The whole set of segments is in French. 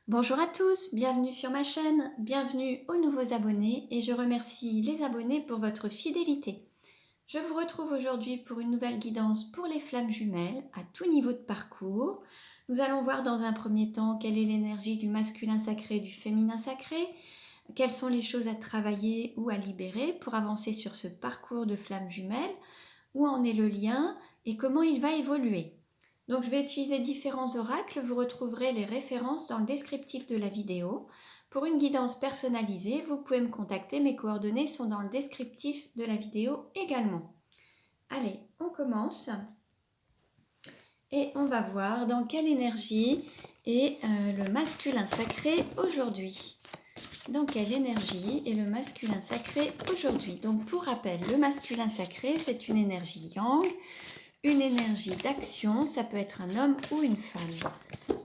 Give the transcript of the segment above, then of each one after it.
Bonjour à tous, bienvenue sur ma chaîne, bienvenue aux nouveaux abonnés et je remercie les abonnés pour votre fidélité. Je vous retrouve aujourd'hui pour une nouvelle guidance pour les flammes jumelles à tout niveau de parcours. Nous allons voir dans un premier temps quelle est l'énergie du masculin sacré et du féminin sacré, quelles sont les choses à travailler ou à libérer pour avancer sur ce parcours de flammes jumelles, où en est le lien et comment il va évoluer. Donc je vais utiliser différents oracles, vous retrouverez les références dans le descriptif de la vidéo. Pour une guidance personnalisée, vous pouvez me contacter, mes coordonnées sont dans le descriptif de la vidéo également. Allez, on commence et on va voir dans quelle énergie est le masculin sacré aujourd'hui. Dans quelle énergie est le masculin sacré aujourd'hui? Donc pour rappel, le masculin sacré, c'est une énergie yang, une énergie d'action, ça peut être un homme ou une femme.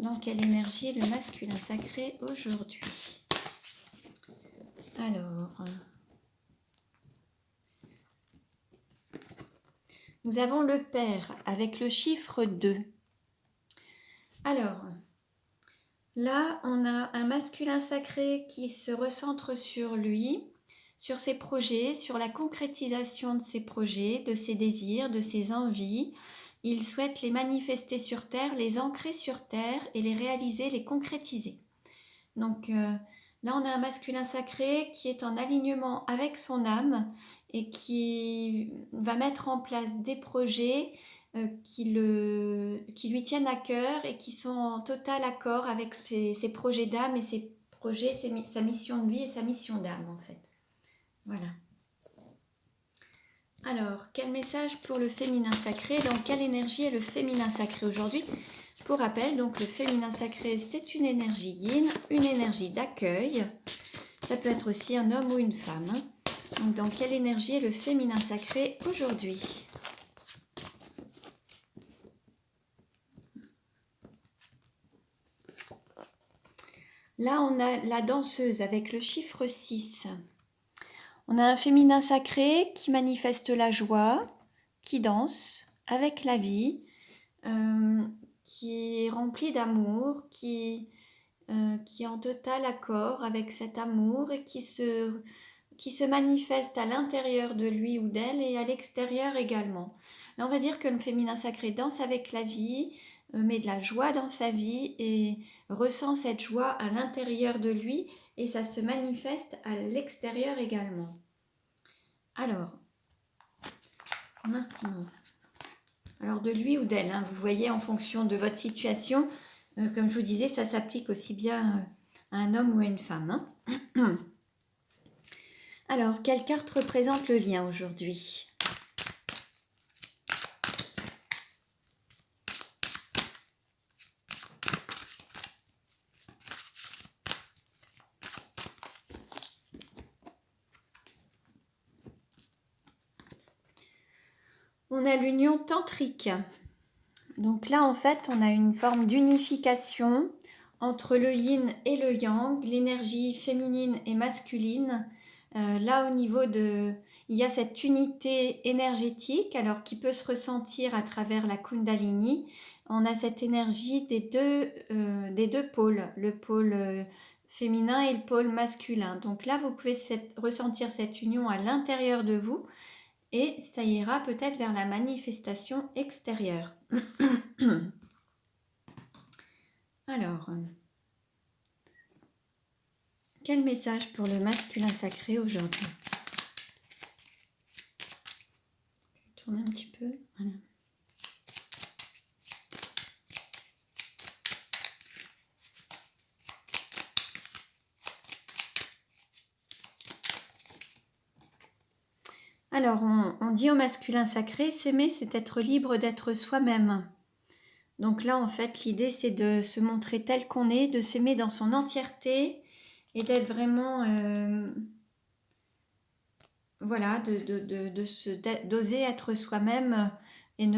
Dans quelle énergie est le masculin sacré aujourd'hui? Alors, nous avons le père avec le chiffre 2. Alors, là, on a un masculin sacré qui se recentre sur lui, sur ses projets, sur la concrétisation de ses projets, de ses désirs, de ses envies. Il souhaite les manifester sur Terre, les ancrer sur Terre et les réaliser, les concrétiser. Donc là, on a un masculin sacré qui est en alignement avec son âme et qui va mettre en place des projets qui lui tiennent à cœur et qui sont en total accord avec ses projets d'âme et ses projets, sa mission de vie et sa mission d'âme en fait. Voilà. Alors, quel message pour le féminin sacré? Dans quelle énergie est le féminin sacré aujourd'hui? Pour rappel, donc le féminin sacré, c'est une énergie yin, une énergie d'accueil. Ça peut être aussi un homme ou une femme. Donc, dans quelle énergie est le féminin sacré aujourd'hui? Là, on a la danseuse avec le chiffre 6. On a un féminin sacré qui manifeste la joie, qui danse avec la vie, qui est rempli d'amour, qui est en total accord avec cet amour et qui se manifeste à l'intérieur de lui ou d'elle et à l'extérieur également. Là, on va dire que le féminin sacré danse avec la vie, met de la joie dans sa vie et ressent cette joie à l'intérieur de lui et ça se manifeste à l'extérieur également. Alors, maintenant, alors de lui ou d'elle, hein, vous voyez en fonction de votre situation, comme je vous disais, ça s'applique aussi bien à un homme ou à une femme. Hein. Alors, quelle carte représente le lien aujourd'hui? On a l'union tantrique. Donc là, en fait, on a une forme d'unification entre le yin et le yang, l'énergie féminine et masculine. Là, au niveau de... Il y a cette unité énergétique, alors qui peut se ressentir à travers la Kundalini. On a cette énergie des deux pôles, le pôle féminin et le pôle masculin. Donc là, vous pouvez ressentir cette union à l'intérieur de vous et ça ira peut-être vers la manifestation extérieure. Alors, quel message pour le masculin sacré aujourd'hui? Je vais tourner un petit peu. Voilà. Alors, on dit au masculin sacré, s'aimer, c'est être libre d'être soi-même. Donc là, en fait, l'idée, c'est de se montrer tel qu'on est, de s'aimer dans son entièreté et d'être vraiment... voilà, d'oser être soi-même et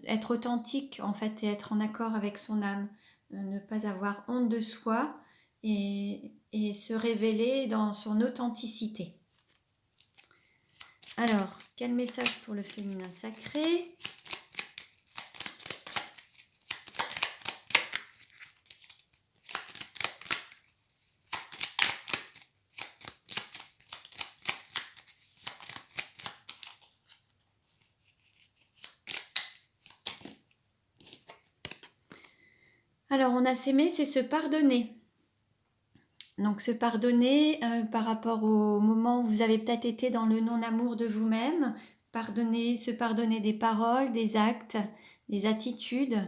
être authentique, en fait, et être en accord avec son âme. Ne pas avoir honte de soi et se révéler dans son authenticité. Alors, quel message pour le féminin sacré? Alors, on a s'aimer, c'est se pardonner. Donc, se pardonner par rapport au moment où vous avez peut-être été dans le non-amour de vous-même, se pardonner des paroles, des actes, des attitudes.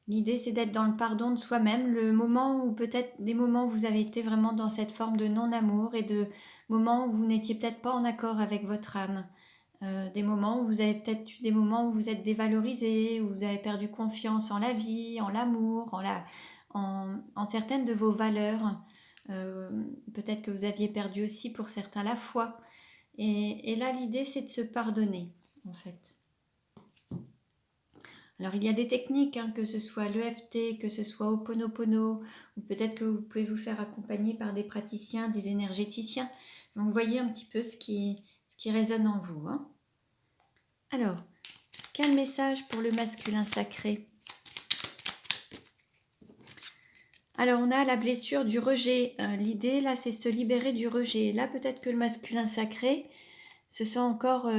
L'idée, c'est d'être dans le pardon de soi-même, le moment où peut-être des moments où vous avez été vraiment dans cette forme de non-amour et de moments où vous n'étiez peut-être pas en accord avec votre âme. Des moments où vous avez peut-être eu des moments où vous êtes dévalorisé, où vous avez perdu confiance en la vie, en l'amour, en certaines de vos valeurs. Euh, Peut-être que vous aviez perdu aussi pour certains la foi. Et là, l'idée, c'est de se pardonner, en fait. Alors, il y a des techniques, hein, que ce soit l'EFT, que ce soit Ho'oponopono, ou peut-être que vous pouvez vous faire accompagner par des praticiens, des énergéticiens. Donc, voyez un petit peu ce qui résonne en vous, hein. Alors, quel message pour le masculin sacré? Alors, on a la blessure du rejet. L'idée, là, c'est se libérer du rejet. Là, peut-être que le masculin sacré se sent encore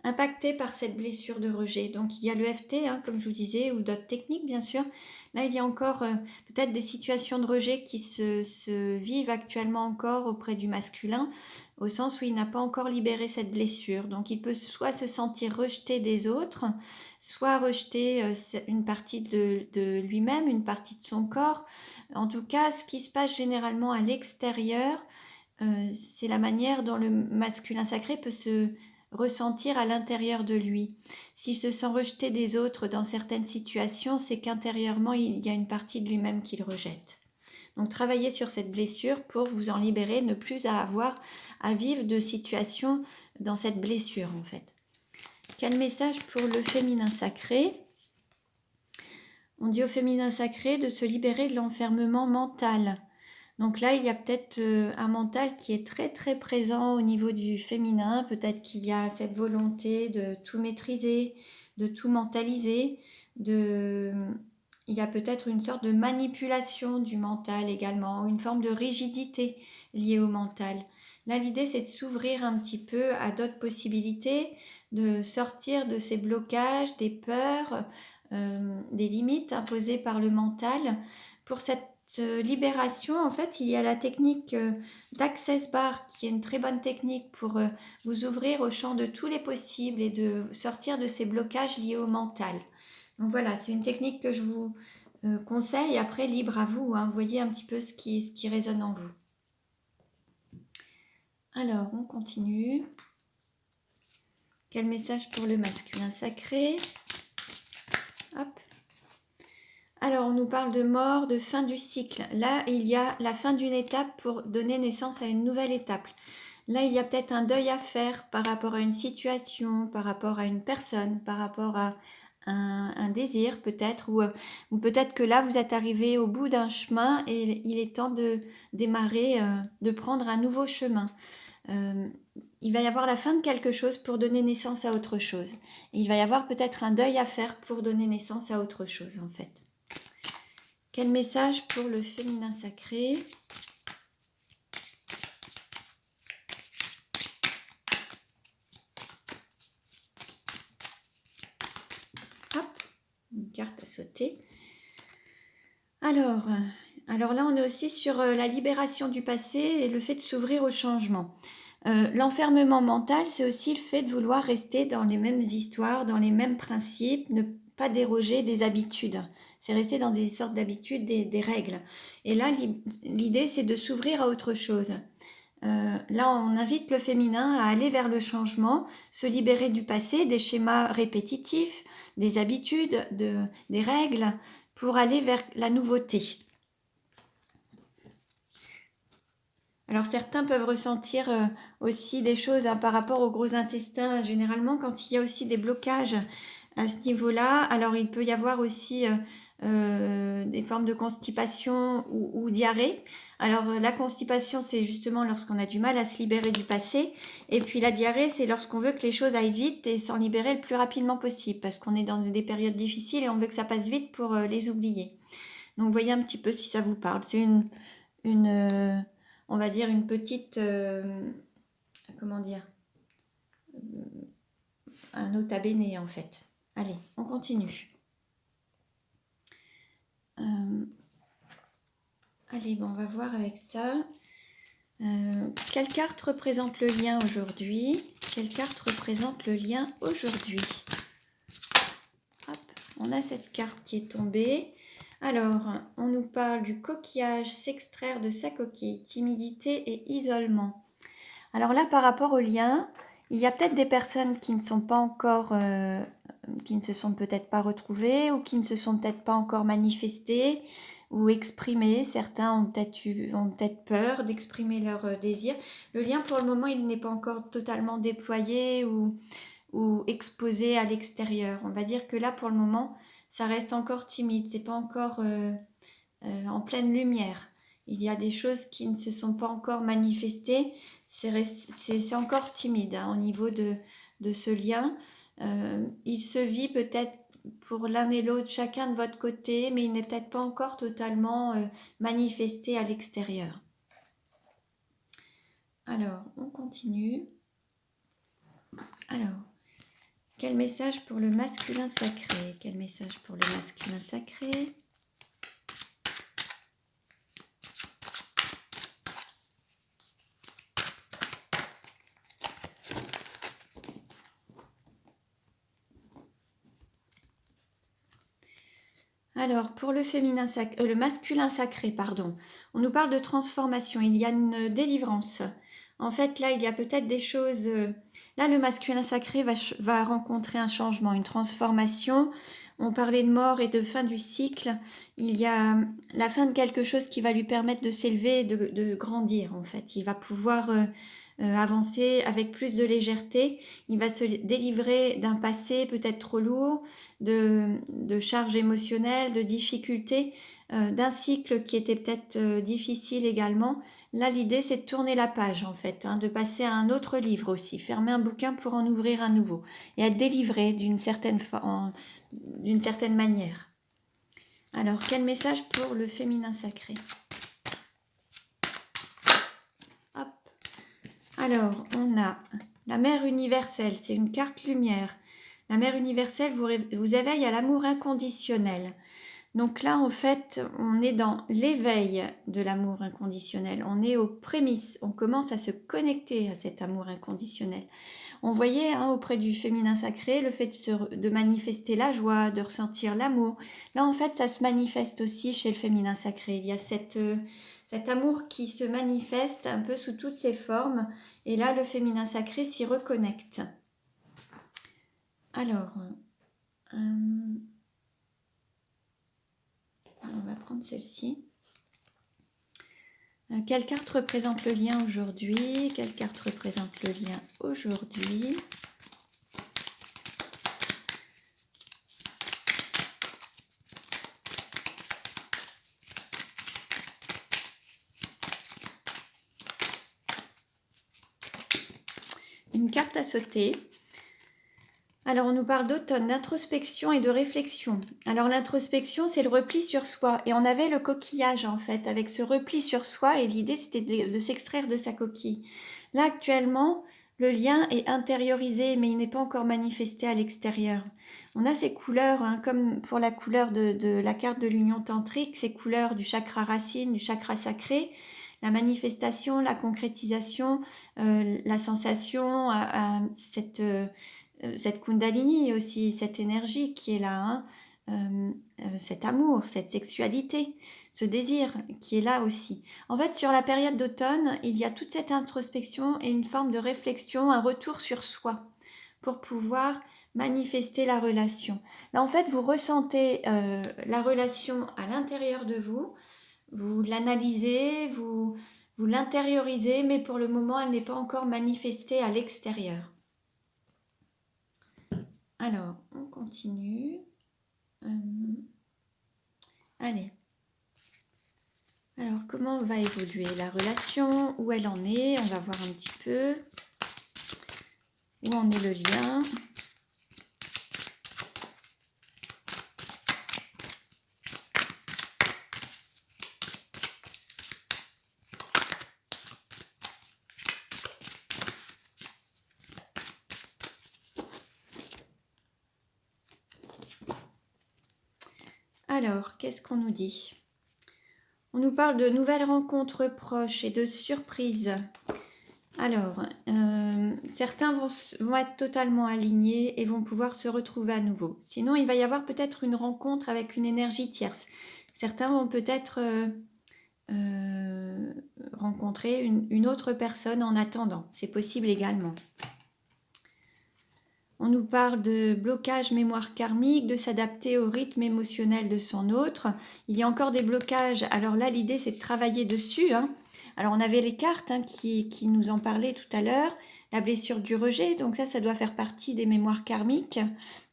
impacté par cette blessure de rejet. Donc, il y a le FT, hein, comme je vous disais, ou d'autres techniques, bien sûr. Là, il y a encore peut-être des situations de rejet qui se vivent actuellement encore auprès du masculin, au sens où il n'a pas encore libéré cette blessure. Donc, il peut soit se sentir rejeté des autres, soit rejeter une partie de lui-même, une partie de son corps. En tout cas, ce qui se passe généralement à l'extérieur, c'est la manière dont le masculin sacré peut se ressentir à l'intérieur de lui. S'il se sent rejeté des autres dans certaines situations, c'est qu'intérieurement, il y a une partie de lui-même qu'il rejette. Donc travaillez sur cette blessure pour vous en libérer, ne plus avoir à vivre de situations dans cette blessure en fait. Quel message pour le féminin sacré? On dit au féminin sacré de se libérer de l'enfermement mental. Donc là, il y a peut-être un mental qui est très très présent au niveau du féminin. Peut-être qu'il y a cette volonté de tout maîtriser, de tout mentaliser. Il y a peut-être une sorte de manipulation du mental également, une forme de rigidité liée au mental. Là, l'idée, c'est de s'ouvrir un petit peu à d'autres possibilités, de sortir de ces blocages, des peurs, des limites imposées par le mental. Pour cette libération, en fait, il y a la technique d'Access Bar, qui est une très bonne technique pour vous ouvrir au champ de tous les possibles et de sortir de ces blocages liés au mental. Donc voilà, c'est une technique que je vous conseille. Après, libre à vous, hein, vous voyez un petit peu ce qui résonne en vous. Alors, on continue. Quel message pour le masculin sacré? Hop. Alors, on nous parle de mort, de fin du cycle. Là, il y a la fin d'une étape pour donner naissance à une nouvelle étape. Là, il y a peut-être un deuil à faire par rapport à une situation, par rapport à une personne, par rapport à un désir peut-être, ou peut-être que là, vous êtes arrivé au bout d'un chemin et il est temps de démarrer, de prendre un nouveau chemin. Il va y avoir la fin de quelque chose pour donner naissance à autre chose. Et il va y avoir peut-être un deuil à faire pour donner naissance à autre chose, en fait. Quel message pour le féminin sacré? Hop, une carte à sauter. Alors là, on est aussi sur la libération du passé et le fait de s'ouvrir au changement. L'enfermement mental, c'est aussi le fait de vouloir rester dans les mêmes histoires, dans les mêmes principes, ne pas déroger des habitudes. C'est rester dans des sortes d'habitudes, des règles. Et là, l'idée, c'est de s'ouvrir à autre chose. Là, on invite le féminin à aller vers le changement, se libérer du passé, des schémas répétitifs, des habitudes, des règles, pour aller vers la nouveauté. Alors certains peuvent ressentir aussi des choses par rapport au gros intestin. Généralement, quand il y a aussi des blocages à ce niveau-là, alors il peut y avoir aussi des formes de constipation ou diarrhée. Alors la constipation, c'est justement lorsqu'on a du mal à se libérer du passé. Et puis la diarrhée, c'est lorsqu'on veut que les choses aillent vite et s'en libérer le plus rapidement possible. Parce qu'on est dans des périodes difficiles et on veut que ça passe vite pour les oublier. Donc voyez un petit peu si ça vous parle. C'est on va dire une petite, comment dire, un nota bene en fait. Allez, on continue. Allez, bon, on va voir avec ça. Quelle carte représente le lien aujourd'hui? Quelle carte représente le lien aujourd'hui? Hop, on a cette carte qui est tombée. Alors, on nous parle du coquillage, s'extraire de sa coquille, timidité et isolement. Alors là, par rapport au lien, il y a peut-être des personnes qui ne sont pas encore, qui ne se sont peut-être pas retrouvées ou qui ne se sont peut-être pas encore manifestées ou exprimées. Certains ont peut-être peur d'exprimer leur désir. Le lien, pour le moment, il n'est pas encore totalement déployé ou exposé à l'extérieur. On va dire que là, pour le moment, ça reste encore timide. C'est pas encore en pleine lumière. Il y a des choses qui ne se sont pas encore manifestées. C'est encore timide hein, au niveau de ce lien. Il se vit peut-être pour l'un et l'autre, chacun de votre côté, mais il n'est peut-être pas encore totalement manifesté à l'extérieur. Alors, on continue. Alors, quel message pour le masculin sacré? Quel message pour le masculin sacré? Alors, pour le le masculin sacré, pardon, on nous parle de transformation, il y a une délivrance. En fait, là, il y a peut-être des choses... là, le masculin sacré va rencontrer un changement, une transformation. On parlait de mort et de fin du cycle. Il y a la fin de quelque chose qui va lui permettre de s'élever et de grandir, en fait. Il va pouvoir avancer avec plus de légèreté. Il va se délivrer d'un passé peut-être trop lourd, de charges émotionnelles, de difficultés, d'un cycle qui était peut-être difficile également. Là, l'idée, c'est de tourner la page, en fait, hein, de passer à un autre livre aussi, fermer un bouquin pour en ouvrir un nouveau, et être délivré d'une certaine manière. Alors, quel message pour le féminin sacré? Hop. Alors, on a la mère universelle, c'est une carte lumière. La mère universelle vous éveille à l'amour inconditionnel. Donc là, en fait, on est dans l'éveil de l'amour inconditionnel. On est aux prémices. On commence à se connecter à cet amour inconditionnel. On voyait hein, auprès du féminin sacré le fait de manifester la joie, de ressentir l'amour. Là, en fait, ça se manifeste aussi chez le féminin sacré. Il y a cet amour qui se manifeste un peu sous toutes ses formes. Et là, le féminin sacré s'y reconnecte. Alors, on va prendre celle-ci. Quelle carte représente le lien aujourd'hui? Quelle carte représente le lien aujourd'hui? Une carte à sauter. Alors, on nous parle d'automne, d'introspection et de réflexion. Alors, l'introspection, c'est le repli sur soi. Et on avait le coquillage, en fait, avec ce repli sur soi. Et l'idée, c'était de s'extraire de sa coquille. Là, actuellement, le lien est intériorisé, mais il n'est pas encore manifesté à l'extérieur. On a ces couleurs, hein, comme pour la couleur de la carte de l'union tantrique, ces couleurs du chakra racine, du chakra sacré. La manifestation, la concrétisation, la sensation, cette kundalini aussi, cette énergie qui est là, hein, cet amour, cette sexualité, ce désir qui est là aussi. En fait, sur la période d'automne, il y a toute cette introspection et une forme de réflexion, un retour sur soi pour pouvoir manifester la relation. Là, en fait, vous ressentez la relation à l'intérieur de vous, vous l'analysez, vous l'intériorisez, mais pour le moment, elle n'est pas encore manifestée à l'extérieur. Alors, on continue. Allez. Alors, comment va évoluer la relation? Où elle en est? On va voir un petit peu. Où en est le lien? Alors, qu'est-ce qu'on nous dit? On nous parle de nouvelles rencontres proches et de surprises. Alors, certains vont être totalement alignés et vont pouvoir se retrouver à nouveau. Sinon, il va y avoir peut-être une rencontre avec une énergie tierce. Certains vont peut-être rencontrer une autre personne en attendant. C'est possible également. On nous parle de blocage mémoire karmique, de s'adapter au rythme émotionnel de son autre. Il y a encore des blocages. Alors là, l'idée, c'est de travailler dessus. Alors, on avait les cartes qui nous en parlaient tout à l'heure. La blessure du rejet, donc ça doit faire partie des mémoires karmiques.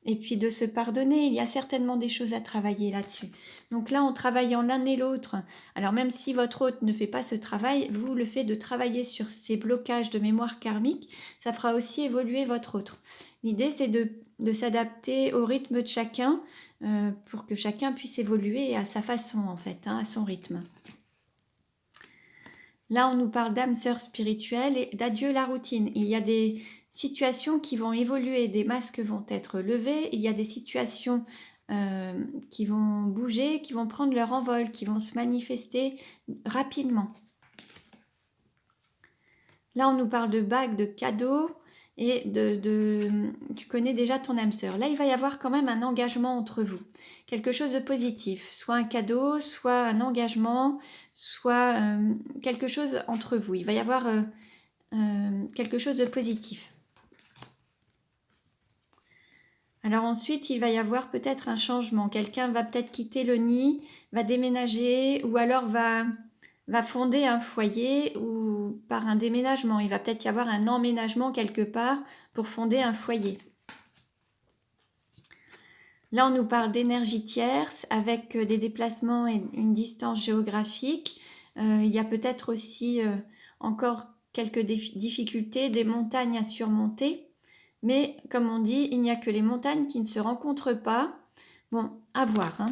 Et puis de se pardonner, il y a certainement des choses à travailler là-dessus. Donc là, en travaillant l'un et l'autre, alors même si votre hôte ne fait pas ce travail, vous, le fait de travailler sur ces blocages de mémoire karmique, ça fera aussi évoluer votre autre. L'idée, c'est de s'adapter au rythme de chacun pour que chacun puisse évoluer à sa façon, en fait, à son rythme. Là, on nous parle d'âme sœur spirituelle et d'adieu la routine. Il y a des situations qui vont évoluer, des masques vont être levés, il y a des situations qui vont bouger, qui vont prendre leur envol, qui vont se manifester rapidement. Là, on nous parle de bagues, de cadeaux et tu connais déjà ton âme sœur. Là, il va y avoir quand même un engagement entre vous. Quelque chose de positif, soit un cadeau, soit un engagement, soit quelque chose entre vous. Il va y avoir quelque chose de positif. Alors ensuite, il va y avoir peut-être un changement. Quelqu'un va peut-être quitter le nid, va déménager ou alors va fonder un foyer ou par un déménagement. Il va peut-être y avoir un emménagement quelque part pour fonder un foyer. Là, on nous parle d'énergie tierce avec des déplacements et une distance géographique. Il y a peut-être aussi encore quelques difficultés, des montagnes à surmonter. Mais comme on dit, il n'y a que les montagnes qui ne se rencontrent pas. Bon, à voir.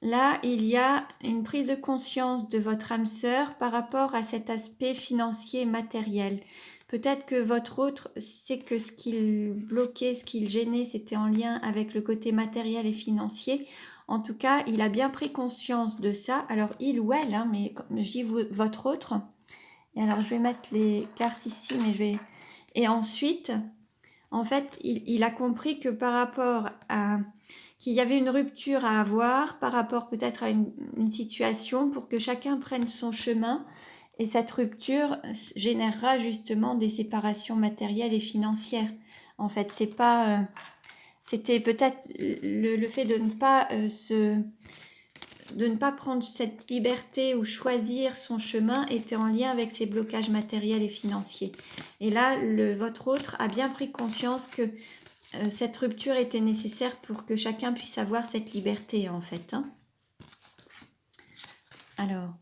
Là, il y a une prise de conscience de votre âme sœur par rapport à cet aspect financier et matériel. Peut-être que votre autre sait que ce qu'il bloquait, ce qu'il gênait, c'était en lien avec le côté matériel et financier. En tout cas, il a bien pris conscience de ça. Alors, il ou elle, mais comme je dis votre autre. Et alors, je vais mettre les cartes ici, mais je vais... Et ensuite, en fait, il a compris que par rapport à... qu'il y avait une rupture à avoir par rapport peut-être à une situation pour que chacun prenne son chemin. Et cette rupture générera justement des séparations matérielles et financières. En fait, c'est pas... c'était peut-être le fait de ne pas de ne pas prendre cette liberté ou choisir son chemin était en lien avec ses blocages matériels et financiers. Et là, votre autre a bien pris conscience que cette rupture était nécessaire pour que chacun puisse avoir cette liberté en fait. Alors,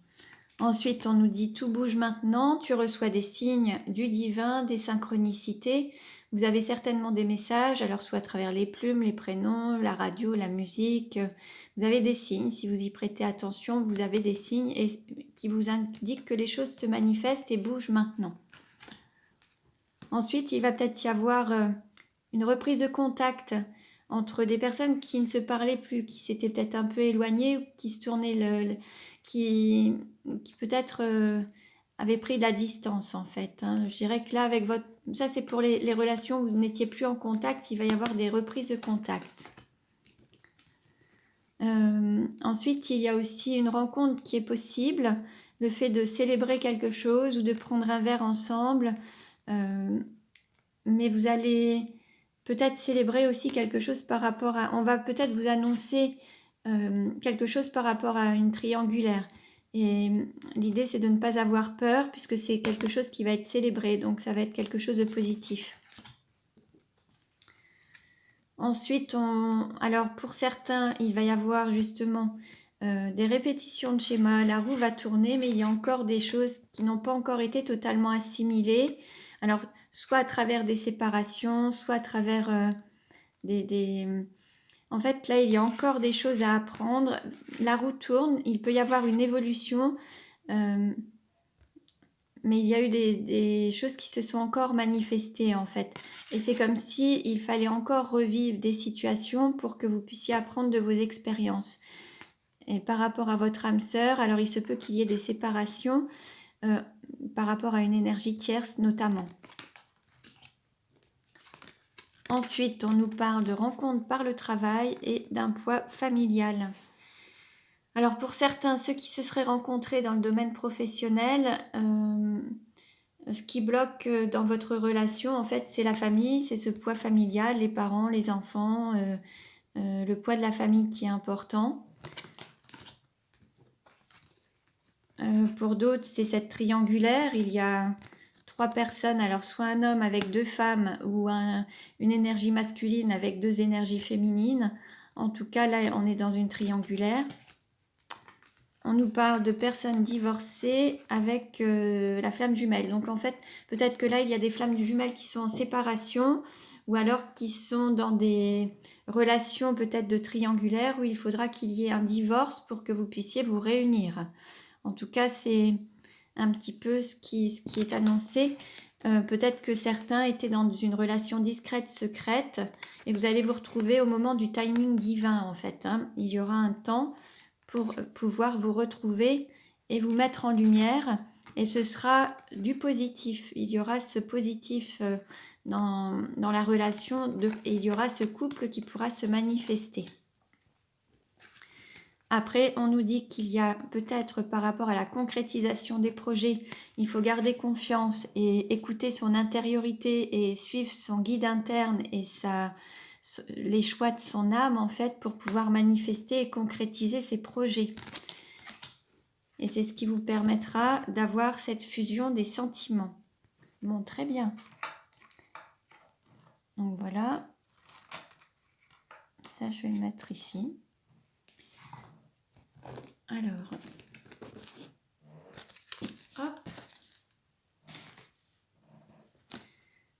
ensuite on nous dit tout bouge maintenant, tu reçois des signes du divin, des synchronicités. Vous avez certainement des messages, alors soit à travers les plumes, les prénoms, la radio, la musique. Vous avez des signes, si vous y prêtez attention, vous avez des signes qui vous indiquent que les choses se manifestent et bougent maintenant. Ensuite, il va peut-être y avoir une reprise de contact entre des personnes qui ne se parlaient plus, qui s'étaient peut-être un peu éloignées, ou qui se tournaient, qui peut-être avaient pris de la distance en fait. Je dirais que là, avec votre... Ça, c'est pour les relations où vous n'étiez plus en contact, il va y avoir des reprises de contact. Ensuite, il y a aussi une rencontre qui est possible, le fait de célébrer quelque chose ou de prendre un verre ensemble. Mais vous allez peut-être célébrer aussi quelque chose par rapport à... On va peut-être vous annoncer quelque chose par rapport à une triangulaire. Et l'idée, c'est de ne pas avoir peur puisque c'est quelque chose qui va être célébré. Donc, ça va être quelque chose de positif. Ensuite, alors pour certains, il va y avoir justement des répétitions de schémas. La roue va tourner, mais il y a encore des choses qui n'ont pas encore été totalement assimilées. Alors, soit à travers des séparations, soit à travers En fait, là, il y a encore des choses à apprendre. La roue tourne, il peut y avoir une évolution, mais il y a eu des choses qui se sont encore manifestées en fait. Et c'est comme si il fallait encore revivre des situations pour que vous puissiez apprendre de vos expériences. Et par rapport à votre âme sœur, alors il se peut qu'il y ait des séparations par rapport à une énergie tierce notamment. Ensuite, on nous parle de rencontres par le travail et d'un poids familial. Alors pour certains, ceux qui se seraient rencontrés dans le domaine professionnel, ce qui bloque dans votre relation, en fait, c'est la famille, c'est ce poids familial, les parents, les enfants, le poids de la famille qui est important. Pour d'autres, c'est cette triangulaire. Il y a 3 personnes, alors soit un homme avec 2 femmes ou une énergie masculine avec 2 énergies féminines. En tout cas, là, on est dans une triangulaire. On nous parle de personnes divorcées avec la flamme jumelle. Donc en fait, peut-être que là, il y a des flammes jumelles qui sont en séparation ou alors qui sont dans des relations peut-être de triangulaire où il faudra qu'il y ait un divorce pour que vous puissiez vous réunir. En tout cas, c'est un petit peu ce qui est annoncé. Peut-être que certains étaient dans une relation discrète, secrète, et vous allez vous retrouver au moment du timing divin en fait. Il y aura un temps pour pouvoir vous retrouver et vous mettre en lumière, et ce sera du positif. Il y aura ce positif dans la relation et il y aura ce couple qui pourra se manifester. Après, on nous dit qu'il y a peut-être par rapport à la concrétisation des projets, il faut garder confiance et écouter son intériorité et suivre son guide interne et les choix de son âme en fait pour pouvoir manifester et concrétiser ses projets. Et c'est ce qui vous permettra d'avoir cette fusion des sentiments. Bon, très bien. Donc voilà. Ça, je vais le mettre ici. Alors, hop.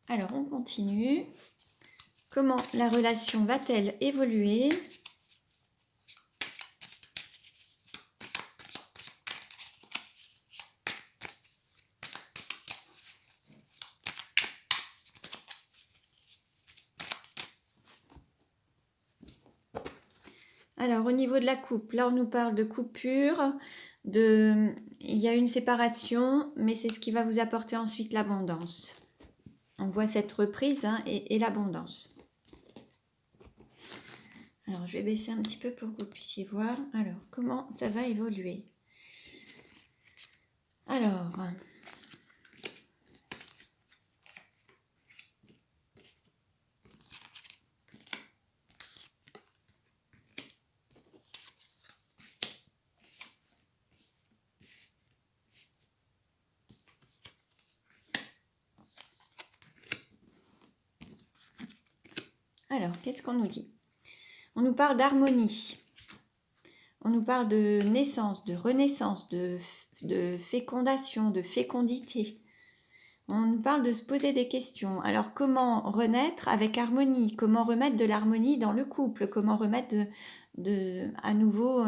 Alors, on continue. Comment la relation va-t-elle évoluer ? Alors, au niveau de la coupe, là, on nous parle de coupure, il y a une séparation, mais c'est ce qui va vous apporter ensuite l'abondance. On voit cette reprise et l'abondance. Alors, je vais baisser un petit peu pour que vous puissiez voir. Alors, comment ça va évoluer ? Alors, qu'est-ce qu'on nous dit ? On nous parle d'harmonie. On nous parle de naissance, de renaissance, de fécondation, de fécondité. On nous parle de se poser des questions. Alors, comment renaître avec harmonie ? Comment remettre de l'harmonie dans le couple ? Comment remettre à nouveau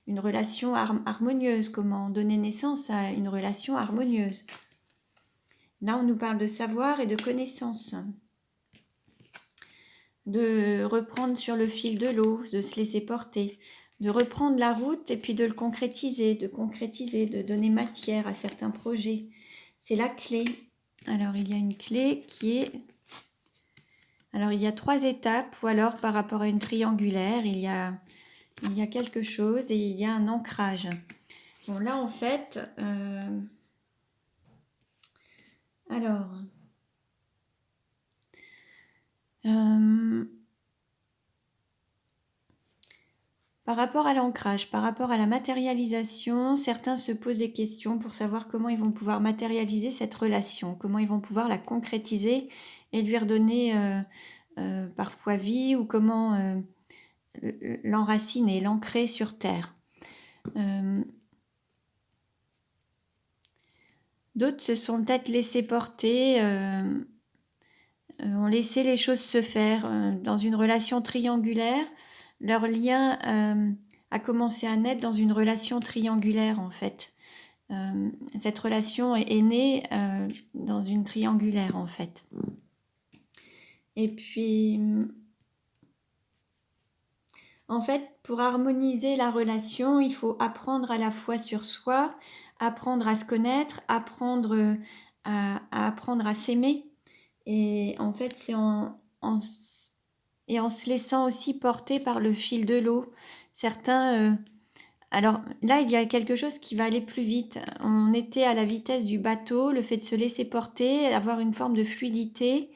une relation harmonieuse ? Comment donner naissance à une relation harmonieuse ? Là, on nous parle de savoir et de connaissance. De reprendre sur le fil de l'eau, de se laisser porter. De reprendre la route et puis de le concrétiser, de donner matière à certains projets. C'est la clé. Alors, il y a une clé qui est... Alors, il y a 3 étapes, ou alors par rapport à une triangulaire, il y a quelque chose et il y a un ancrage. Bon, là, en fait... Alors... Par rapport à l'ancrage, par rapport à la matérialisation, certains se posent des questions pour savoir comment ils vont pouvoir matérialiser cette relation, comment ils vont pouvoir la concrétiser et lui redonner parfois vie, ou comment l'enraciner, l'ancrer sur terre. D'autres se sont peut-être laissés porter, ont laissé les choses se faire dans une relation triangulaire. Leur lien a commencé à naître dans une relation triangulaire en fait. Cette relation est née dans une triangulaire en fait. Et puis, en fait, pour harmoniser la relation, il faut apprendre à la fois sur soi, apprendre à se connaître, apprendre apprendre à s'aimer. Et en fait, c'est en se laissant aussi porter par le fil de l'eau. Certains... alors là, il y a quelque chose qui va aller plus vite. On était à la vitesse du bateau, le fait de se laisser porter, avoir une forme de fluidité,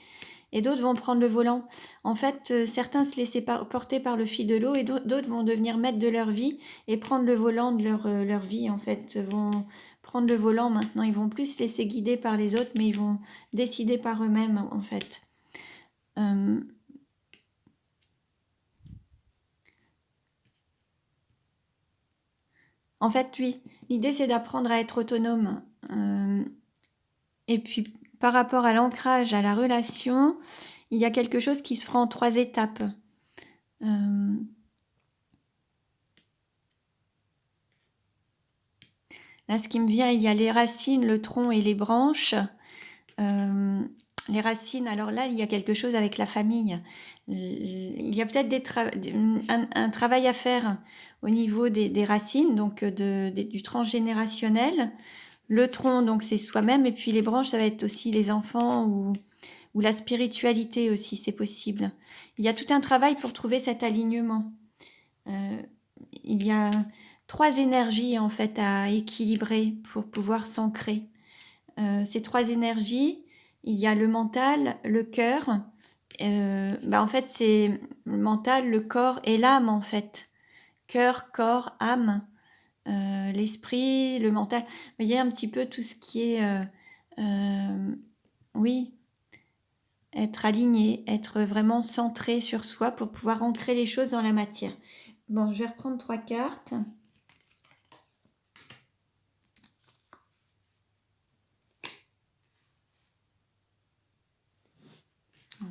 et d'autres vont prendre le volant. En fait, certains se laissaient porter par le fil de l'eau et d'autres vont devenir maîtres de leur vie et prendre le volant de leur vie, en fait, vont prendre le volant maintenant. Ils vont plus se laisser guider par les autres, mais ils vont décider par eux-mêmes, en fait. En fait, oui, l'idée c'est d'apprendre à être autonome. Et puis, par rapport à l'ancrage, à la relation, il y a quelque chose qui se fera en 3 étapes. Là, ce qui me vient, il y a les racines, le tronc et les branches. Les racines, alors là, il y a quelque chose avec la famille. Il y a peut-être un travail à faire au niveau des racines, donc du transgénérationnel. Le tronc, donc c'est soi-même, et puis les branches, ça va être aussi les enfants ou la spiritualité aussi, c'est possible. Il y a tout un travail pour trouver cet alignement. Il y a 3 énergies en fait à équilibrer pour pouvoir s'ancrer. Ces 3 énergies, il y a le mental, le cœur. En fait, c'est le mental, le corps et l'âme en fait. Cœur, corps, âme. L'esprit, le mental. Vous voyez un petit peu tout ce qui est, oui, être aligné, être vraiment centré sur soi pour pouvoir ancrer les choses dans la matière. Bon, je vais reprendre 3 cartes.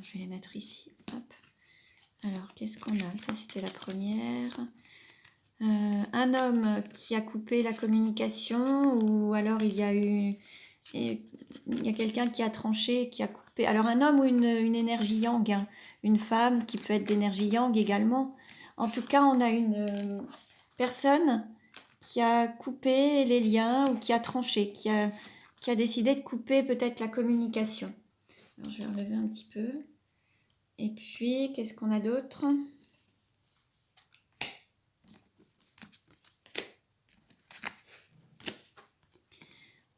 Je vais les mettre ici. Hop. Alors, qu'est-ce qu'on a? Ça, c'était la première. Un homme qui a coupé la communication, ou alors il y a quelqu'un qui a tranché, qui a coupé. Alors un homme ou une énergie yang, hein. Une femme qui peut être d'énergie yang également. En tout cas, on a une personne qui a coupé les liens ou qui a tranché, qui a décidé de couper peut-être la communication. Alors je vais enlever un petit peu. Et puis, qu'est-ce qu'on a d'autre ?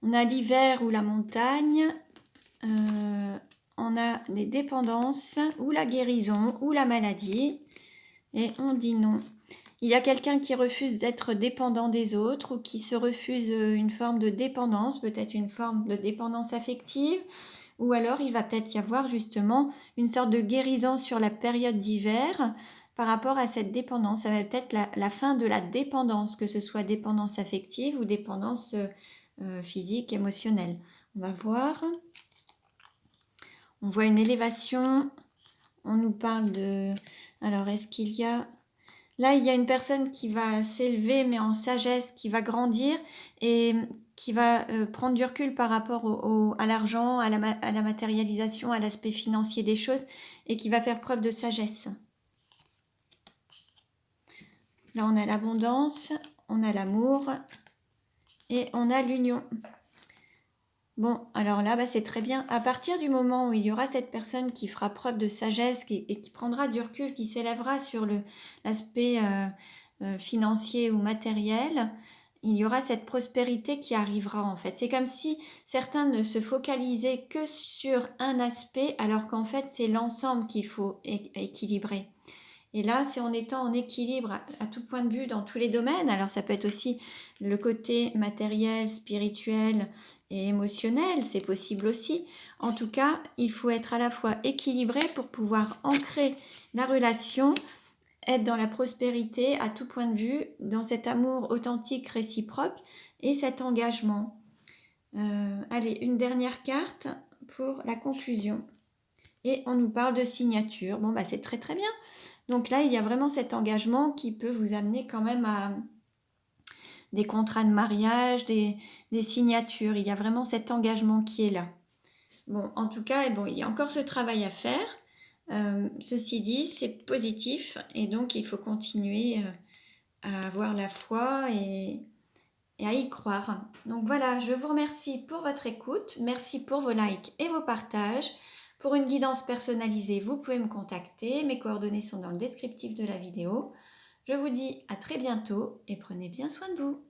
On a l'hiver ou la montagne, on a des dépendances ou la guérison ou la maladie, et on dit non. Il y a quelqu'un qui refuse d'être dépendant des autres ou qui se refuse une forme de dépendance, peut-être une forme de dépendance affective, ou alors il va peut-être y avoir justement une sorte de guérison sur la période d'hiver par rapport à cette dépendance. Ça va peut-être la fin de la dépendance, que ce soit dépendance affective ou dépendance physique, émotionnelle. On va voir. On voit une élévation. On nous parle de... Alors, est-ce qu'il y a... Là, il y a une personne qui va s'élever, mais en sagesse, qui va grandir et qui va prendre du recul par rapport à l'argent, à la matérialisation, à l'aspect financier des choses, et qui va faire preuve de sagesse. Là, on a l'abondance, on a l'amour et on a l'union. Bon, alors là, c'est très bien. À partir du moment où il y aura cette personne qui fera preuve de sagesse et qui prendra du recul, qui s'élèvera sur l'aspect financier ou matériel, il y aura cette prospérité qui arrivera en fait. C'est comme si certains ne se focalisaient que sur un aspect, alors qu'en fait, c'est l'ensemble qu'il faut équilibrer. Et là, c'est en étant en équilibre à tout point de vue dans tous les domaines. Alors, ça peut être aussi le côté matériel, spirituel et émotionnel, c'est possible aussi. En tout cas, il faut être à la fois équilibré pour pouvoir ancrer la relation, être dans la prospérité à tout point de vue, dans cet amour authentique, réciproque et cet engagement. Allez, une dernière carte pour la conclusion. Et on nous parle de signature. Bon, c'est très très bien. Donc là, il y a vraiment cet engagement qui peut vous amener quand même des contrats de mariage, des signatures. Il y a vraiment cet engagement qui est là. Bon, en tout cas, bon, il y a encore ce travail à faire. Ceci dit, c'est positif et donc il faut continuer à avoir la foi et à y croire. Donc voilà, je vous remercie pour votre écoute. Merci pour vos likes et vos partages. Pour une guidance personnalisée, vous pouvez me contacter. Mes coordonnées sont dans le descriptif de la vidéo. Je vous dis à très bientôt et prenez bien soin de vous.